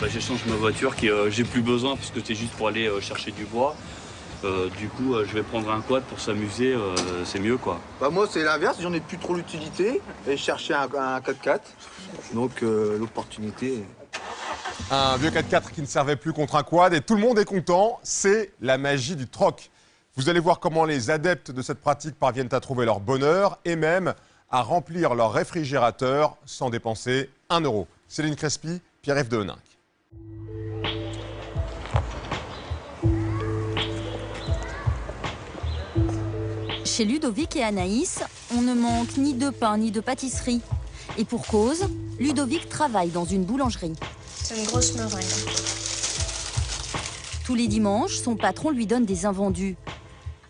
J'échange ma voiture qui j'ai plus besoin parce que c'est juste pour aller chercher du bois. Du coup, je vais prendre un quad pour s'amuser, c'est mieux quoi. Moi, c'est l'inverse, j'en ai plus trop l'utilité et je cherchais un 4x4. Donc, l'opportunité. Un vieux 4x4 qui ne servait plus contre un quad et tout le monde est content, c'est la magie du troc. Vous allez voir comment les adeptes de cette pratique parviennent à trouver leur bonheur et même à remplir leur réfrigérateur sans dépenser 1 euro. Céline Crespi, Pierre-Yves Dehoninck. Chez Ludovic et Anaïs, on ne manque ni de pain ni de pâtisserie. Et pour cause, Ludovic travaille dans une boulangerie. C'est une grosse meringue. Tous les dimanches, son patron lui donne des invendus.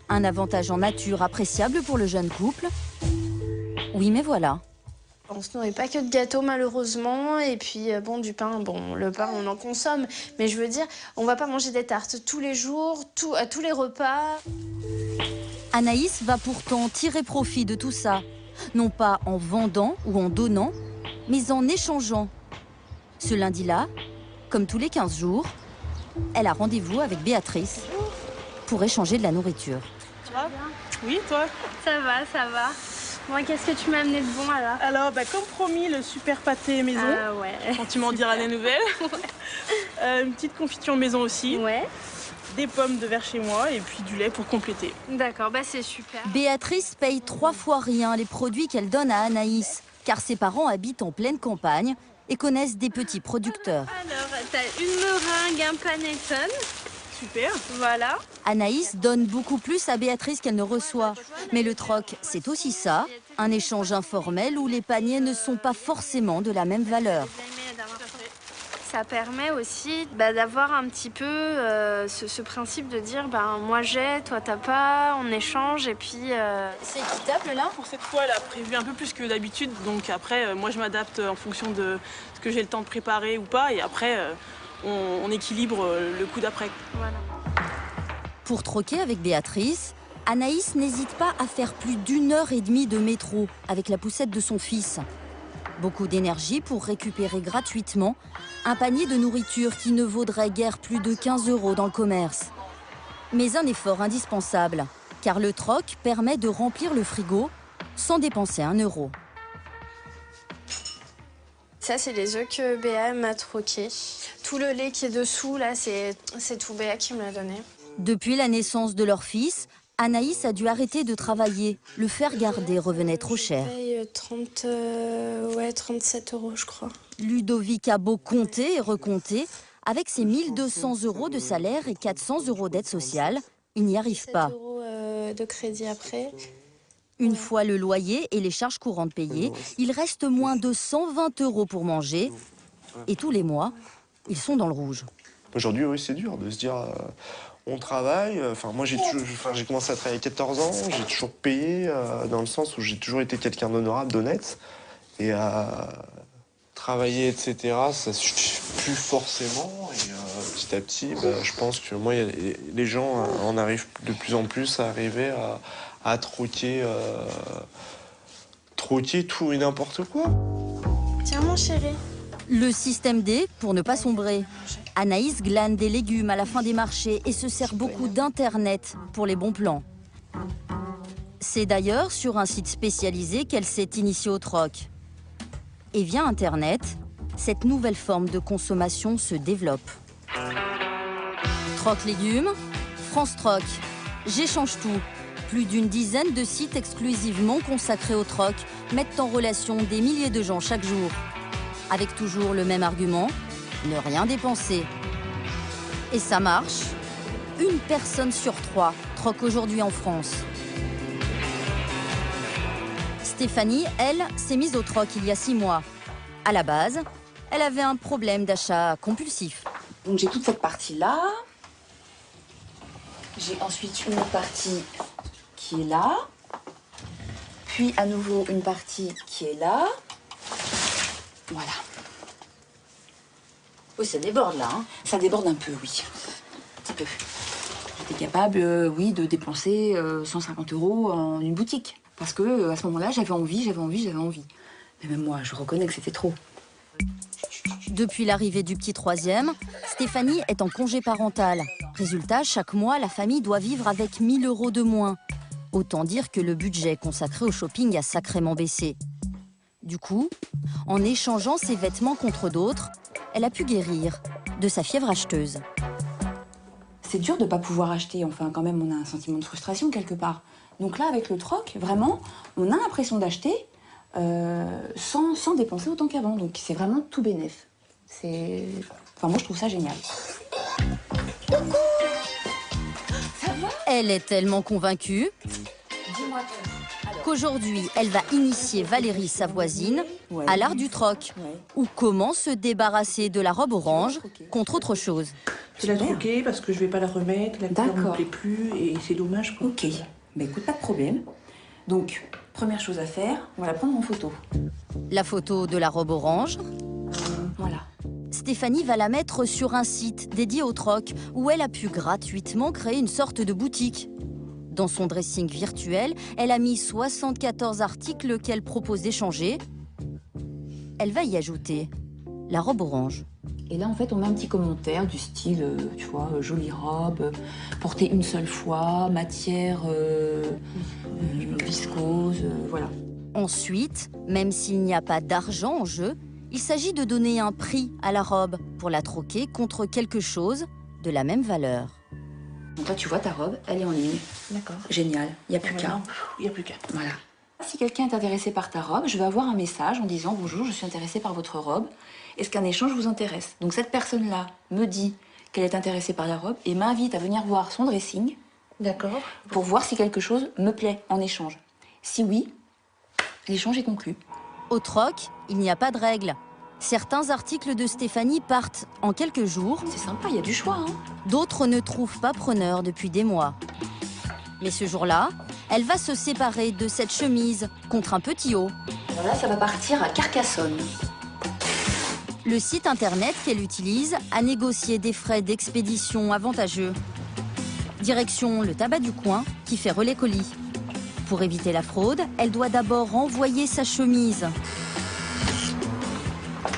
Un avantage en nature appréciable pour le jeune couple. Oui, mais voilà. On se nourrit pas que de gâteaux malheureusement, et puis du pain, le pain on en consomme, mais je veux dire, on va pas manger des tartes tous les jours, à tous les repas. Anaïs va pourtant tirer profit de tout ça, non pas en vendant ou en donnant, mais en échangeant. Ce lundi-là, comme tous les 15 jours, elle a rendez-vous avec Béatrice pour échanger de la nourriture. Ça va? Oui, toi? Ça va, ça va. Bon, qu'est-ce que tu m'as amené de bon alors? Alors, comme promis, le super pâté maison. Ah ouais. Quand tu m'en diras des nouvelles. Une petite confiture maison aussi. Ouais. Des pommes de verre chez moi et puis du lait pour compléter. D'accord, c'est super. Béatrice paye 3 fois rien les produits qu'elle donne à Anaïs, car ses parents habitent en pleine campagne et connaissent des petits producteurs. Alors, t'as une meringue, un panettone. Super. Voilà. Anaïs donne beaucoup plus à Béatrice qu'elle ne reçoit. Mais le troc, c'est aussi ça, un échange informel où les paniers ne sont pas forcément de la même valeur. Ça permet aussi d'avoir un petit peu ce principe de dire moi j'ai, toi t'as pas, on échange et puis... C'est équitable là? Pour cette fois, elle a prévu un peu plus que d'habitude. Donc après, moi je m'adapte en fonction de ce que j'ai le temps de préparer ou pas. Et après, on équilibre le coup d'après. Voilà. Pour troquer avec Béatrice, Anaïs n'hésite pas à faire plus d'1h30 de métro avec la poussette de son fils. Beaucoup d'énergie pour récupérer gratuitement un panier de nourriture qui ne vaudrait guère plus de 15 € dans le commerce. Mais un effort indispensable, car le troc permet de remplir le frigo sans dépenser 1 euro. Ça, c'est les œufs que Béa m'a troqués. Tout le lait qui est dessous, là, c'est tout Béa qui me l'a donné. Depuis la naissance de leur fils, Anaïs a dû arrêter de travailler. Le faire garder revenait trop cher. Je paye 37 € je crois. Ludovic a beau compter et recompter, avec ses 1 200 € de salaire et 400 € d'aide sociale, il n'y arrive pas. 7 € de crédit après. Une fois le loyer et les charges courantes payées, il reste moins de 120 € pour manger. Et tous les mois, ils sont dans le rouge. Aujourd'hui, oui, c'est dur de se dire... on travaille, moi j'ai commencé à travailler à 14 ans, j'ai toujours payé dans le sens où j'ai toujours été quelqu'un d'honorable, d'honnête. Et travailler, etc., ça suffit plus forcément. Et petit à petit, je pense que moi, les gens en arrivent de plus en plus à arriver à troquer tout et n'importe quoi. Tiens mon chéri. Le système D pour ne pas sombrer. Anaïs glane des légumes à la fin des marchés et se sert beaucoup d'Internet pour les bons plans. C'est d'ailleurs sur un site spécialisé qu'elle s'est initiée au troc. Et via Internet, cette nouvelle forme de consommation se développe. Troc légumes, France Troc, j'échange tout. Plus d'une dizaine de sites exclusivement consacrés au troc mettent en relation des milliers de gens chaque jour. Avec toujours le même argument, ne rien dépenser. Et ça marche. 1 personne sur 3 troque aujourd'hui en France. Stéphanie, elle, s'est mise au troc il y a 6 mois. À la base, elle avait un problème d'achat compulsif. Donc j'ai toute cette partie-là. J'ai ensuite une partie qui est là. Puis à nouveau une partie qui est là. Voilà. Oui, ça déborde là. Hein. Ça déborde un peu, oui. Un petit peu. J'étais capable, oui, de dépenser 150 € en une boutique. Parce que à ce moment-là, j'avais envie. Mais même moi, je reconnais que c'était trop. Depuis l'arrivée du petit troisième, Stéphanie est en congé parental. Résultat, chaque mois, la famille doit vivre avec 1 000 € de moins. Autant dire que le budget consacré au shopping a sacrément baissé. Du coup, en échangeant ses vêtements contre d'autres, elle a pu guérir de sa fièvre acheteuse. C'est dur de ne pas pouvoir acheter, enfin quand même on a un sentiment de frustration quelque part. Donc là avec le troc, vraiment, on a l'impression d'acheter sans dépenser autant qu'avant. Donc c'est vraiment tout bénef. Enfin moi je trouve ça génial. Elle est tellement convaincue qu'aujourd'hui, elle va initier Valérie, sa voisine, à l'art du troc, ou comment se débarrasser de la robe orange contre autre chose. Je l'ai troquée parce que je vais pas la remettre, la couleur ne me plaît plus et c'est dommage. Quoi. Ok, bah écoute, pas de problème. Donc, première chose à faire, on va la prendre en photo. La photo de la robe orange. Voilà. Stéphanie va la mettre sur un site dédié au troc, où elle a pu gratuitement créer une sorte de boutique. Dans son dressing virtuel, elle a mis 74 articles qu'elle propose d'échanger. Elle va y ajouter la robe orange. Et là, en fait, on met un petit commentaire du style, tu vois, jolie robe, portée une seule fois, matière viscose, voilà. Ensuite, même s'il n'y a pas d'argent en jeu, il s'agit de donner un prix à la robe pour la troquer contre quelque chose de la même valeur. Donc là, tu vois, ta robe, elle est en ligne. D'accord. Génial, il n'y a plus qu'à. Il n'y a plus qu'à. Voilà. Si quelqu'un est intéressé par ta robe, je vais avoir un message en disant « Bonjour, je suis intéressée par votre robe. Est-ce qu'un échange vous intéresse ?» Donc cette personne-là me dit qu'elle est intéressée par la robe et m'invite à venir voir son dressing. D'accord. Pour voir si quelque chose me plaît en échange. Si oui, l'échange est conclu. Au troc, il n'y a pas de règle. Certains articles de Stéphanie partent en quelques jours. C'est sympa, il y a du choix. Hein. D'autres ne trouvent pas preneur depuis des mois. Mais ce jour-là, elle va se séparer de cette chemise contre un petit haut. Alors là, ça va partir à Carcassonne. Le site internet qu'elle utilise a négocié des frais d'expédition avantageux. Direction le tabac du coin qui fait relais colis. Pour éviter la fraude, elle doit d'abord renvoyer sa chemise.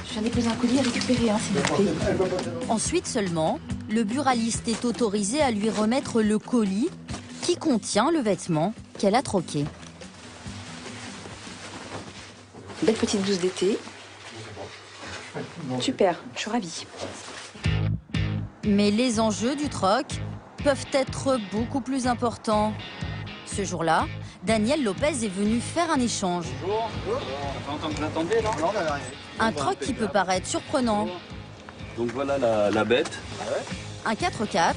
Je viens déposer un colis à récupérer, hein, s'il vous plaît. Ensuite seulement, le buraliste est autorisé à lui remettre le colis qui contient le vêtement qu'elle a troqué. Belle petite blouse d'été. Super, je suis ravie. Mais les enjeux du troc peuvent être beaucoup plus importants. Ce jour-là, Daniel Lopez est venu faire un échange. Bonjour. Ça fait longtemps que je l'attendais, là. Non, on avait rien. Un troc qui peut paraître surprenant. Donc voilà la bête. Un 4x4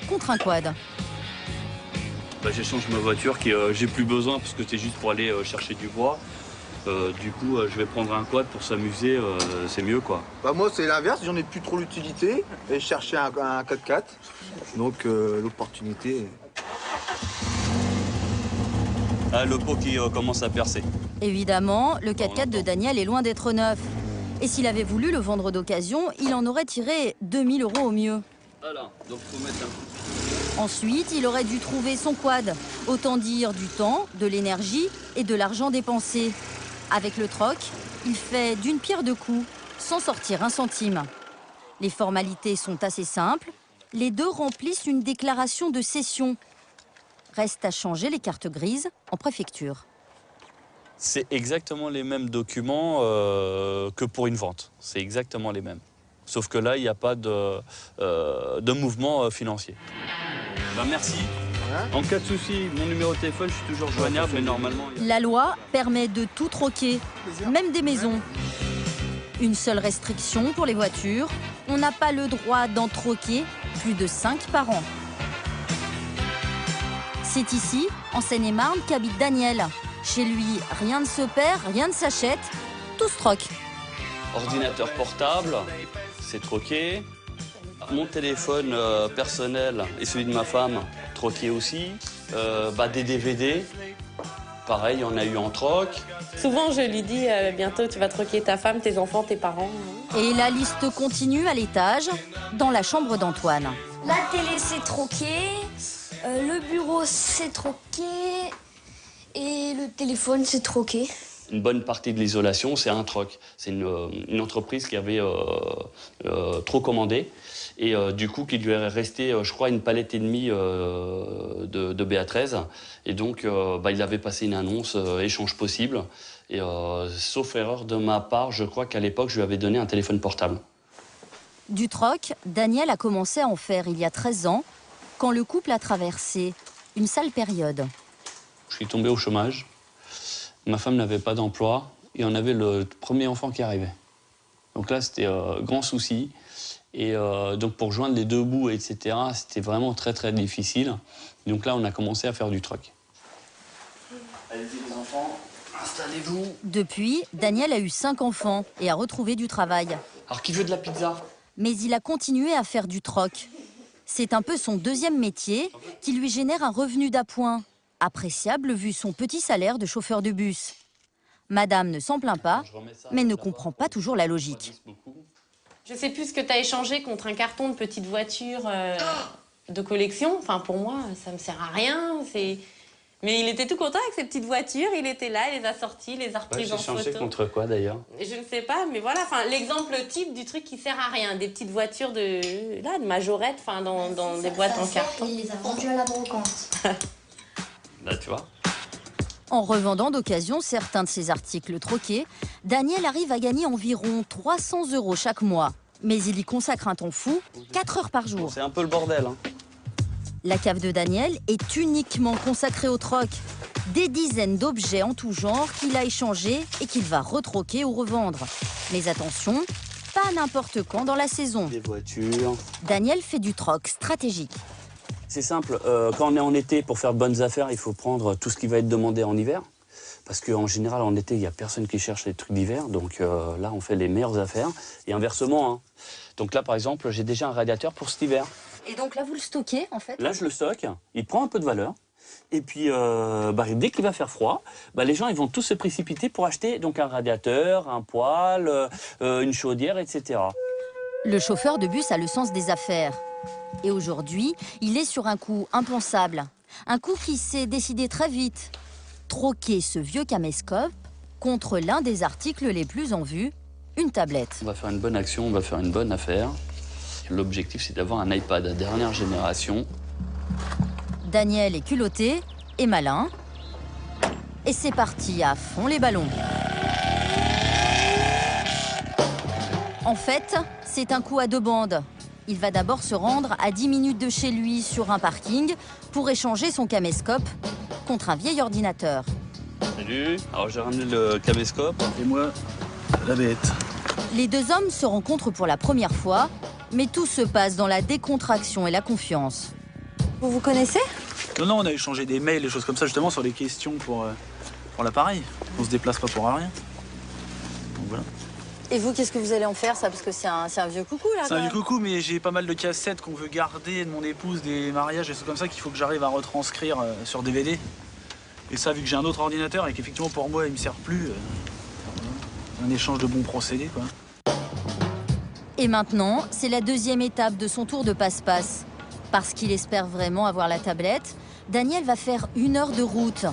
contre un quad. Bah, j'échange ma voiture qui j'ai plus besoin parce que c'était juste pour aller chercher du bois. Du coup, je vais prendre un quad pour s'amuser, c'est mieux quoi. Bah moi c'est l'inverse, j'en ai plus trop l'utilité et je cherchais un 4x4. Donc l'opportunité. Ah, le pot qui commence à percer. Évidemment, le 4x4 de Daniel est loin d'être neuf. Et s'il avait voulu le vendre d'occasion, il en aurait tiré 2 000 € au mieux. Voilà, donc faut mettre un... Ensuite, il aurait dû trouver son quad. Autant dire du temps, de l'énergie et de l'argent dépensé. Avec le troc, il fait d'une pierre deux coups, sans sortir un centime. Les formalités sont assez simples. Les deux remplissent une déclaration de cession. Reste à changer les cartes grises en préfecture. C'est exactement les mêmes documents que pour une vente. C'est exactement les mêmes. Sauf que là, il n'y a pas de mouvement financier. Ben, merci. En cas de souci, mon numéro de téléphone, je suis toujours joignable, mais normalement... La loi permet de tout troquer, même des maisons. Une seule restriction pour les voitures, on n'a pas le droit d'en troquer plus de 5 par an. C'est ici, en Seine-et-Marne, qu'habite Daniel. Chez lui, rien ne se perd, rien ne s'achète, tout se troque. Ordinateur portable, c'est troqué. Mon téléphone personnel et celui de ma femme, troqué aussi. Des DVD, pareil, on a eu en troc. Souvent, je lui dis, bientôt tu vas troquer ta femme, tes enfants, tes parents. Et la liste continue à l'étage, dans la chambre d'Antoine. La télé, c'est troqué. Le bureau, c'est troqué. Et le téléphone, c'est troqué. Une bonne partie de l'isolation, c'est un troc. C'est une entreprise qui avait trop commandé et du coup, qui lui est resté, je crois, une palette et demie de BA13. Et donc, il avait passé une annonce, échange possible. Et sauf erreur de ma part, je crois qu'à l'époque, je lui avais donné un téléphone portable. Du troc, Daniel a commencé à en faire il y a 13 ans, quand le couple a traversé une sale période. Je suis tombé au chômage. Ma femme n'avait pas d'emploi et on avait le premier enfant qui arrivait. Donc là, c'était grand souci. Et donc pour joindre les deux bouts, etc., c'était vraiment très très difficile. Donc là, on a commencé à faire du troc. Allez-y les enfants, installez-vous. Depuis, Daniel a eu 5 enfants et a retrouvé du travail. Alors qui veut de la pizza? Mais il a continué à faire du troc. C'est un peu son deuxième métier qui lui génère un revenu d'appoint. Appréciable vu son petit salaire de chauffeur de bus. Madame ne s'en plaint pas, mais ne comprend pas toujours la logique. Je sais plus ce que tu as échangé contre un carton de petite voiture de collection. Enfin, pour moi, ça me sert à rien. Mais il était tout content avec ses petites voitures. Il était là, il les a sorties, il les a reprises en photo. J'ai échangé contre quoi d'ailleurs? Je ne sais pas, mais voilà. Enfin, l'exemple type du truc qui sert à rien. Des petites voitures de majorette, enfin, dans des boîtes en carton. Il les a vendues à la brocante. Là, tu vois. En revendant d'occasion certains de ses articles troqués, Daniel arrive à gagner environ 300 € chaque mois. Mais il y consacre un temps fou, 4 heures par jour. C'est un peu le bordel. Hein. La cave de Daniel est uniquement consacrée au troc. Des dizaines d'objets en tout genre qu'il a échangés et qu'il va retroquer ou revendre. Mais attention, pas n'importe quand dans la saison. Des voitures. Daniel fait du troc stratégique. C'est simple, quand on est en été, pour faire de bonnes affaires, il faut prendre tout ce qui va être demandé en hiver. Parce qu'en général, en été, il n'y a personne qui cherche les trucs d'hiver. Donc là, on fait les meilleures affaires. Et inversement. Hein. Donc là, par exemple, j'ai déjà un radiateur pour cet hiver. Et donc là, vous le stockez, en fait? Là, je le stocke. Il prend un peu de valeur. Et puis, dès qu'il va faire froid, les gens ils vont tous se précipiter pour acheter donc, un radiateur, un poêle, une chaudière, etc. Le chauffeur de bus a le sens des affaires. Et aujourd'hui, il est sur un coup impensable. Un coup qui s'est décidé très vite. Troquer ce vieux caméscope contre l'un des articles les plus en vue, une tablette. On va faire une bonne action, on va faire une bonne affaire. L'objectif, c'est d'avoir un iPad à dernière génération. Daniel est culotté et malin. Et c'est parti à fond les ballons. En fait, c'est un coup à 2 bandes. Il va d'abord se rendre à 10 minutes de chez lui sur un parking pour échanger son caméscope contre un vieil ordinateur. Salut, alors j'ai ramené le caméscope et moi, la bête. Les deux hommes se rencontrent pour la première fois, mais tout se passe dans la décontraction et la confiance. Vous vous connaissez? Non, on a échangé des mails, des choses comme ça, justement, sur les questions pour l'appareil. On se déplace pas pour rien. Donc voilà. Et vous, qu'est-ce que vous allez en faire, ça? Parce que c'est un vieux coucou, là. C'est un vieux coucou, mais j'ai pas mal de cassettes qu'on veut garder de mon épouse, des mariages, des choses comme ça, qu'il faut que j'arrive à retranscrire sur DVD. Et ça, vu que j'ai un autre ordinateur et qu'effectivement, pour moi, il me sert plus, un échange de bons procédés, quoi. Et maintenant, c'est la deuxième étape de son tour de passe-passe. Parce qu'il espère vraiment avoir la tablette, Daniel va faire 1 heure de route.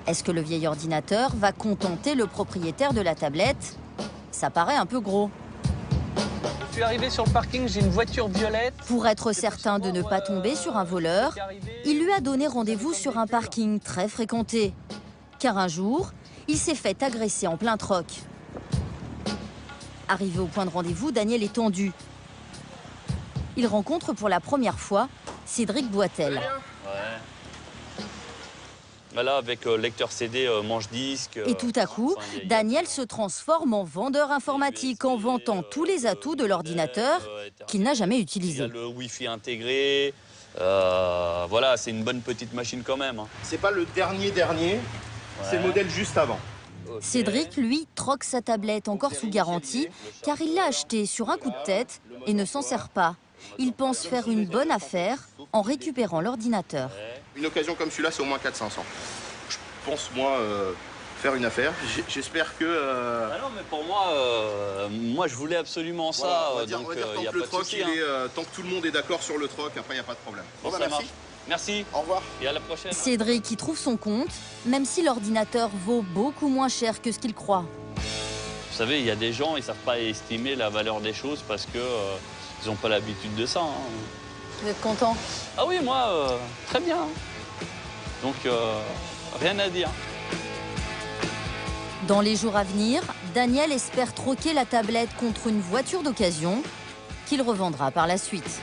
Est-ce que le vieil ordinateur va contenter le propriétaire de la tablette? Ça paraît un peu gros. Je suis arrivé sur le parking, j'ai une voiture violette. Pour être certain de ne pas tomber sur un voleur, il lui a donné rendez-vous sur un parking très fréquenté. Car un jour, il s'est fait agresser en plein troc. Arrivé au point de rendez-vous, Daniel est tendu. Il rencontre pour la première fois Cédric Boitel. Là, avec lecteur CD, manche-disque... Et tout à coup, Daniel se transforme en vendeur informatique en vantant tous les atouts de l'ordinateur qu'il n'a jamais utilisé. Il y a le Wi-Fi intégré, voilà, c'est une bonne petite machine quand même. Hein. C'est pas le dernier, c'est le modèle juste avant. Cédric, lui, troque sa tablette encore sous garantie, car il l'a achetée sur un coup de tête et ne s'en sert pas. Il pense faire une bonne affaire en récupérant l'ordinateur. Une occasion comme celui-là, c'est au moins 400-500. Je pense, moi, faire une affaire. J'espère que... Ah non, mais pour moi, moi je voulais absolument ça. Voilà, on va dire, tant que le troc, tant que tout le monde est d'accord sur le troc, après, il n'y a pas de problème. Bon, bah, merci. Merci. Au revoir. Et à la prochaine. Cédric y trouve son compte, même si l'ordinateur vaut beaucoup moins cher que ce qu'il croit. Vous savez, il y a des gens, ils ne savent pas estimer la valeur des choses parce que ils n'ont pas l'habitude de ça. Vous êtes content? Ah oui, moi, très bien. Donc, rien à dire. Dans les jours à venir, Daniel espère troquer la tablette contre une voiture d'occasion qu'il revendra par la suite.